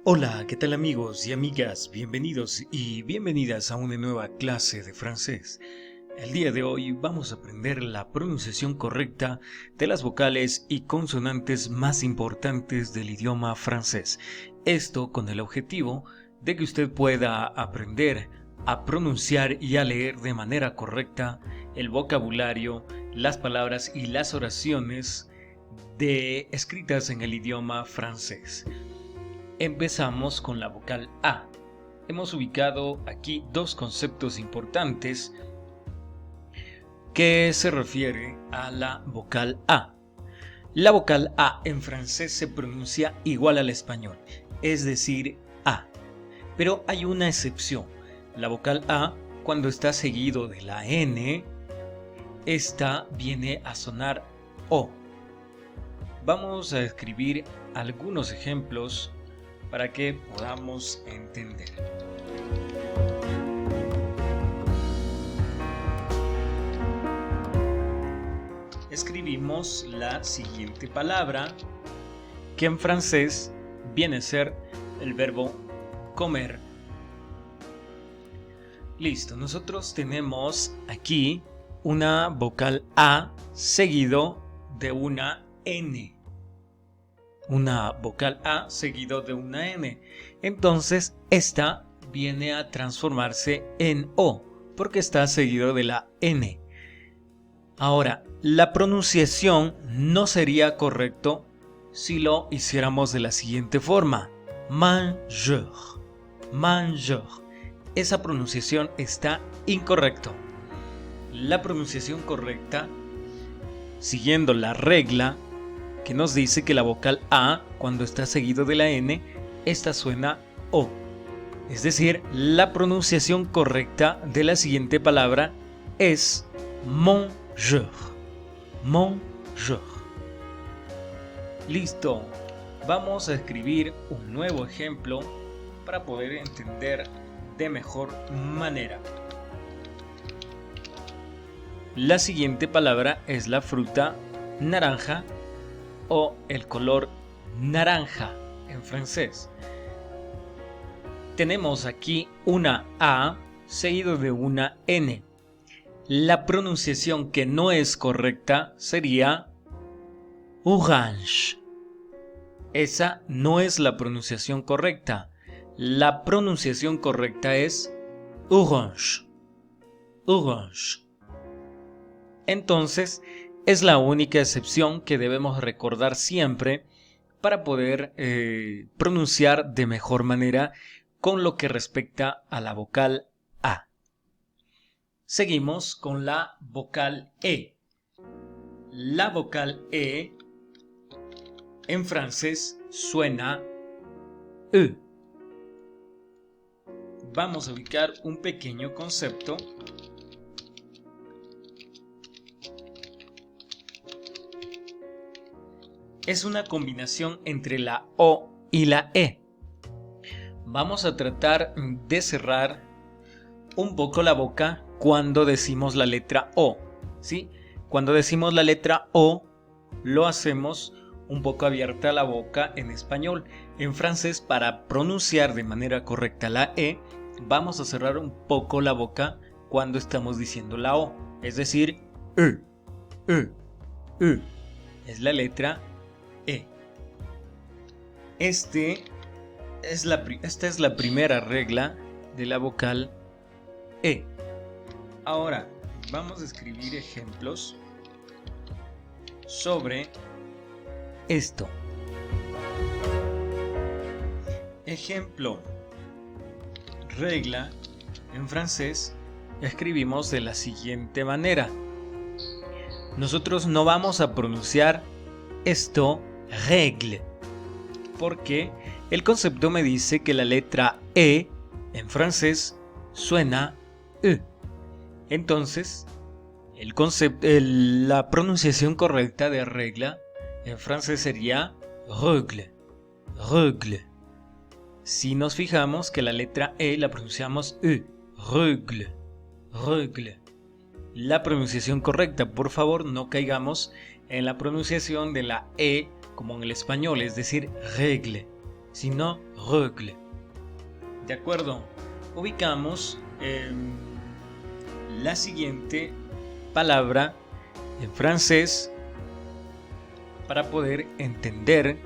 Hola, ¿qué tal amigos y amigas? Bienvenidos y bienvenidas a una nueva clase de francés. El día de hoy vamos a aprender la pronunciación correcta de las vocales y consonantes más importantes del idioma francés. Esto con el objetivo de que usted pueda aprender a pronunciar y a leer de manera correcta el vocabulario, las palabras y las oraciones escritas en el idioma francés. Empezamos con la vocal A. Hemos ubicado aquí dos conceptos importantes que se refiere a la vocal A. La vocal A en francés se pronuncia igual al español, es decir, A. Pero hay una excepción. La vocal A, cuando está seguido de la N, esta viene a sonar O. Vamos a escribir algunos ejemplos para que podamos entender. Escribimos la siguiente palabra, que en francés viene a ser el verbo comer. Listo, nosotros tenemos aquí una vocal A seguido de una N. Una vocal A seguido de una N. Entonces, esta viene a transformarse en O, porque está seguido de la N. Ahora, la pronunciación no sería correcto si lo hiciéramos de la siguiente forma. Manger. Manger. Esa pronunciación está incorrecta. La pronunciación correcta, siguiendo la regla que nos dice que la vocal A, cuando está seguido de la N, esta suena O. Es decir, la pronunciación correcta de la siguiente palabra es manger. Manger. Listo. Vamos a escribir un nuevo ejemplo para poder entender de mejor manera. La siguiente palabra es la fruta naranja o el color naranja en francés. Tenemos aquí una A seguido de una N. La pronunciación que no es correcta sería orange. Esa no es la pronunciación correcta. La pronunciación correcta es orange. Orange. Entonces, es la única excepción que debemos recordar siempre para poder pronunciar de mejor manera con lo que respecta a la vocal A. Seguimos con la vocal E. La vocal E en francés suena E. Vamos a ubicar un pequeño concepto. Es una combinación entre la O y la E. Vamos a tratar de cerrar un poco la boca cuando decimos la letra O, ¿sí? Cuando decimos la letra O, lo hacemos un poco abierta la boca en español. En francés, para pronunciar de manera correcta la E, vamos a cerrar un poco la boca cuando estamos diciendo la O. Es decir, E. Es la letra E. Esta es la primera regla de la vocal E. Ahora vamos a escribir ejemplos sobre esto. Ejemplo. Regla en francés escribimos de la siguiente manera. Nosotros no vamos a pronunciar esto règle, porque el concepto me dice que la letra E en francés suena E. Entonces, la pronunciación correcta de regla en francés sería règle, règle. Si nos fijamos que la letra E la pronunciamos E, règle, règle. La pronunciación correcta, por favor, no caigamos en la pronunciación de la E como en el español, es decir, règle, sino règle. De acuerdo, ubicamos la siguiente palabra en francés para poder entender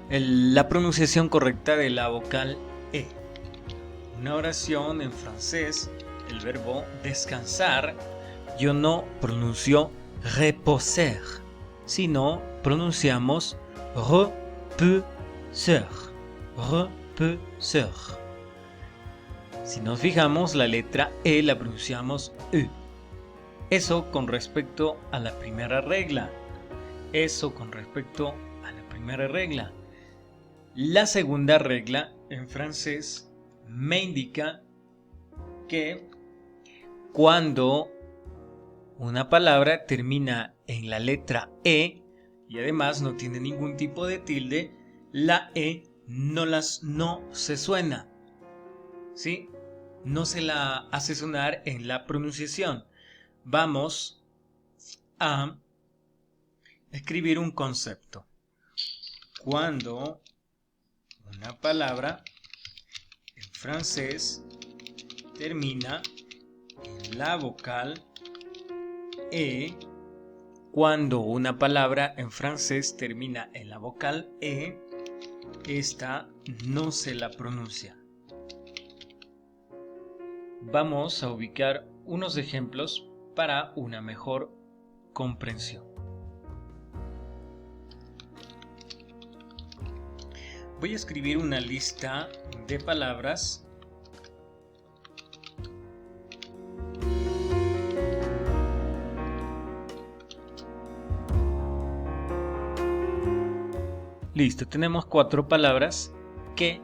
la pronunciación correcta de la vocal E. Una oración en francés, el verbo descansar, yo no pronuncio reposer, sino pronunciamos reposer. Reposer. Si nos fijamos, la letra E la pronunciamos E. Eso con respecto a la primera regla. La segunda regla en francés me indica que cuando una palabra termina en la letra E y además no tiene ningún tipo de tilde, la E no se suena, ¿sí? No se la hace sonar en la pronunciación. Vamos a escribir un concepto. Cuando una palabra en francés termina en la vocal E, cuando una palabra en francés termina en la vocal E, esta no se la pronuncia. Vamos a ubicar unos ejemplos para una mejor comprensión. Voy a escribir una lista de palabras Listo, tenemos 4 palabras que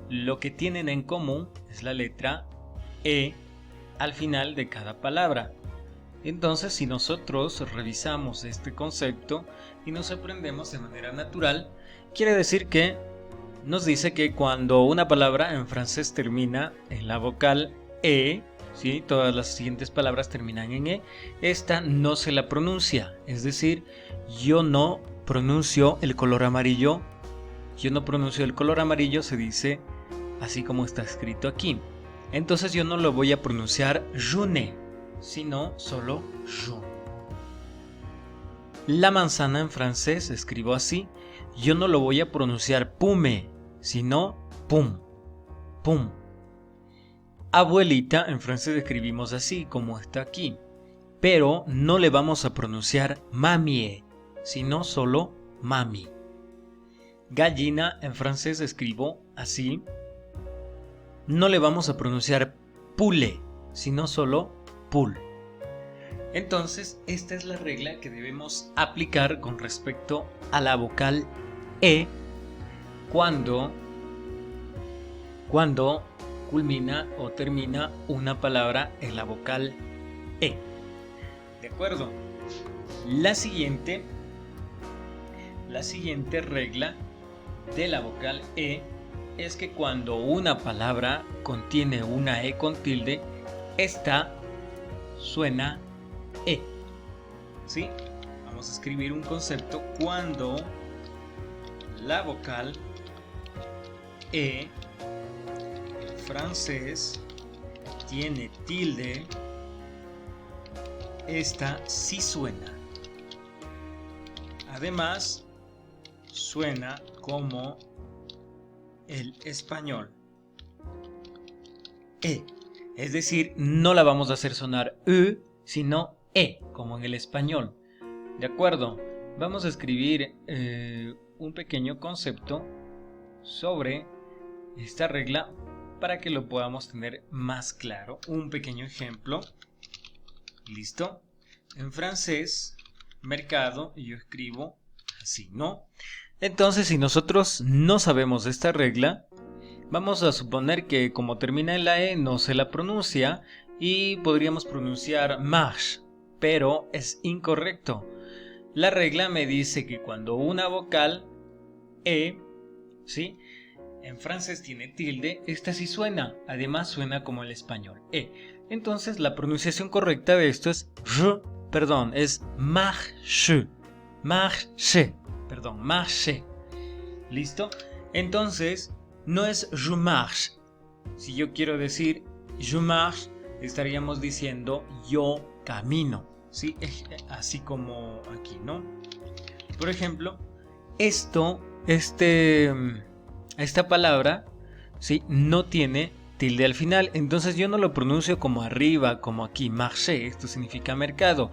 lo que tienen en común es la letra E al final de cada palabra. Entonces, si nosotros revisamos este concepto y nos aprendemos de manera natural, quiere decir que nos dice que cuando una palabra en francés termina en la vocal E, ¿sí? Todas las siguientes palabras terminan en E, esta no se la pronuncia. Es decir, yo no pronuncio el color amarillo. Se dice así como está escrito aquí. Entonces yo no lo voy a pronunciar jaune, sino solo jaune. La manzana en francés escribo así. Yo no lo voy a pronunciar pume, sino pum, pum. Abuelita en francés escribimos así como está aquí, pero no le vamos a pronunciar mamie, sino solo mami. Gallina en francés escribo así. No le vamos a pronunciar poule, sino solo poule. Entonces, esta es la regla que debemos aplicar con respecto a la vocal E cuando culmina o termina una palabra en la vocal E. ¿De acuerdo? La siguiente regla de la vocal E es que cuando una palabra contiene una E con tilde, esta suena E. ¿Sí? Vamos a escribir un concepto. Cuando la vocal E en francés tiene tilde, esta sí suena. Además, suena como el español. E. Es decir, no la vamos a hacer sonar E, sino E, como en el español. ¿De acuerdo? Vamos a escribir un pequeño concepto sobre esta regla para que lo podamos tener más claro. Un pequeño ejemplo. ¿Listo? En francés, mercado, yo escribo así, ¿no? Entonces, si nosotros no sabemos esta regla, vamos a suponer que como termina en la E no se la pronuncia y podríamos pronunciar marche, pero es incorrecto. La regla me dice que cuando una vocal E, ¿sí?, en francés tiene tilde, esta sí suena, además suena como el español, E. Entonces la pronunciación correcta de esto es marche, marché. Perdón, marché. ¿Listo? Entonces, no es je marche. Si yo quiero decir je marche, estaríamos diciendo yo camino. ¿Sí? Así como aquí, ¿no? Por ejemplo, esta palabra, ¿sí? No tiene tilde al final, entonces yo no lo pronuncio como arriba, como aquí, marché, esto significa mercado.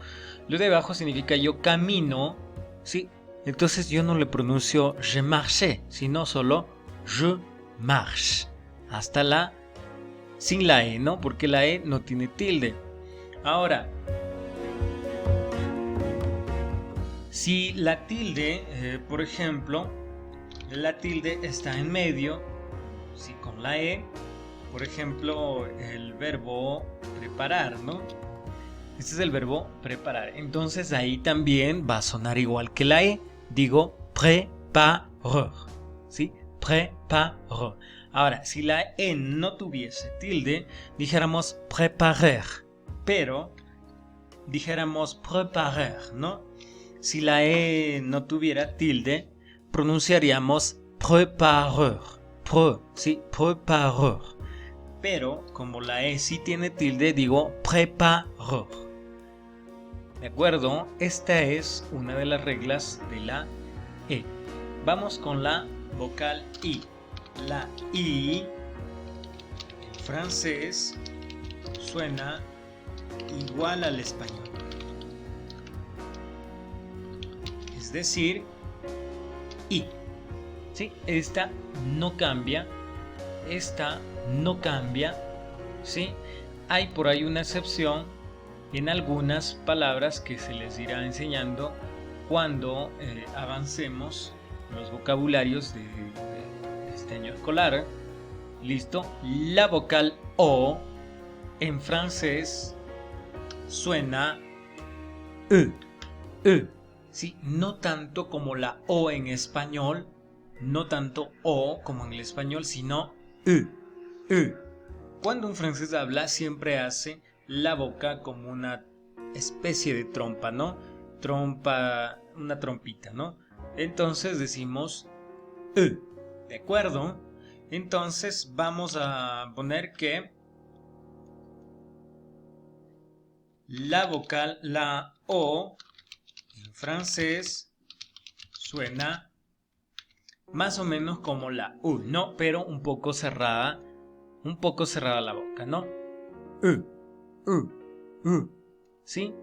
Lo de abajo significa yo camino, ¿sí? Entonces yo no le pronuncio je marché, sino solo je marche. Hasta la, sin la E, ¿no? Porque la E no tiene tilde. Ahora, si la tilde, por ejemplo, la tilde está en medio, ¿sí? Con la E, por ejemplo, el verbo preparar, ¿no? Este es el verbo preparar. Entonces ahí también va a sonar igual que la E. Digo préparer, ¿sí? Préparer. Ahora, si la E no tuviese tilde, dijéramos préparer, pero dijéramos préparer, ¿no? Si la E no tuviera tilde, pronunciaríamos préparer, ¿sí? Préparer. Pero como la E sí tiene tilde, digo préparer. ¿De acuerdo? Esta es una de las reglas de la E. Vamos con la vocal I. La I en francés suena igual al español. Es decir, I. ¿Sí? Esta no cambia. Esta no cambia. ¿Sí? Hay por ahí una excepción en algunas palabras que se les irá enseñando cuando avancemos los vocabularios de este año escolar. ¿Listo? La vocal O en francés suena E. E. ¿Sí? No tanto como la O en español, no tanto O como en el español, sino E. E. Cuando un francés habla, siempre hace la boca como una especie de trompa, ¿no? Trompa, una trompita, ¿no? Entonces decimos E. ¿De acuerdo? Entonces vamos a poner que la vocal, la O, en francés suena más o menos como la U, ¿no? Pero un poco cerrada la boca, ¿no? ¿Sí?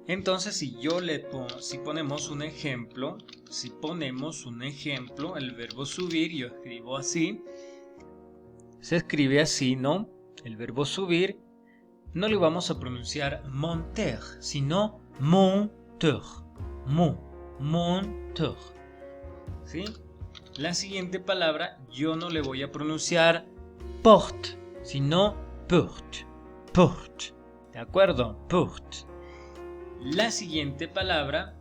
Entonces si ponemos un ejemplo, el verbo subir, yo escribo así, se escribe así, ¿no? El verbo subir, no lo vamos a pronunciar monter, sino monteur, monteur, ¿sí? La siguiente palabra yo no le voy a pronunciar porte, sino porte, porte, ¿de acuerdo? Porte. La siguiente palabra,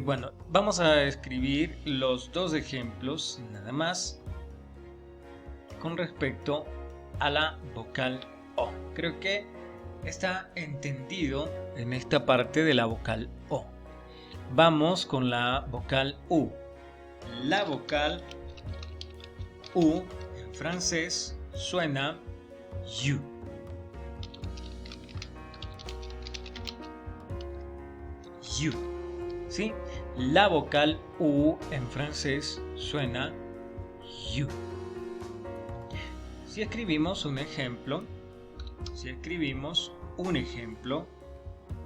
bueno, vamos a escribir los dos ejemplos nada más con respecto a la vocal O. Creo que está entendido en esta parte de la vocal O. Vamos con la vocal U. La vocal U en francés suena you. You. ¿Sí? La vocal U en francés suena you. Si escribimos un ejemplo,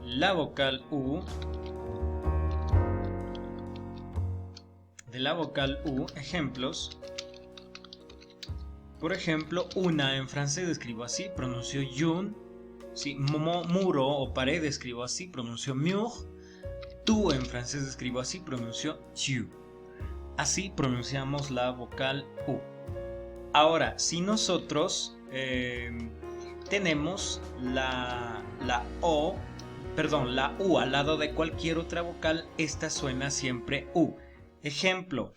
la vocal U, de la vocal U, ejemplos. Por ejemplo, una en francés escribo así, pronuncio yun. ¿Sí? Muro o pared escribo así, pronuncio mur. Tú en francés escribo así, pronuncio tu. Así pronunciamos la vocal U. Ahora, si nosotros tenemos la U al lado de cualquier otra vocal, esta suena siempre U. Ejemplo,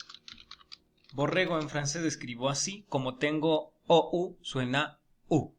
borrego en francés escribo así, como tengo OU, suena U.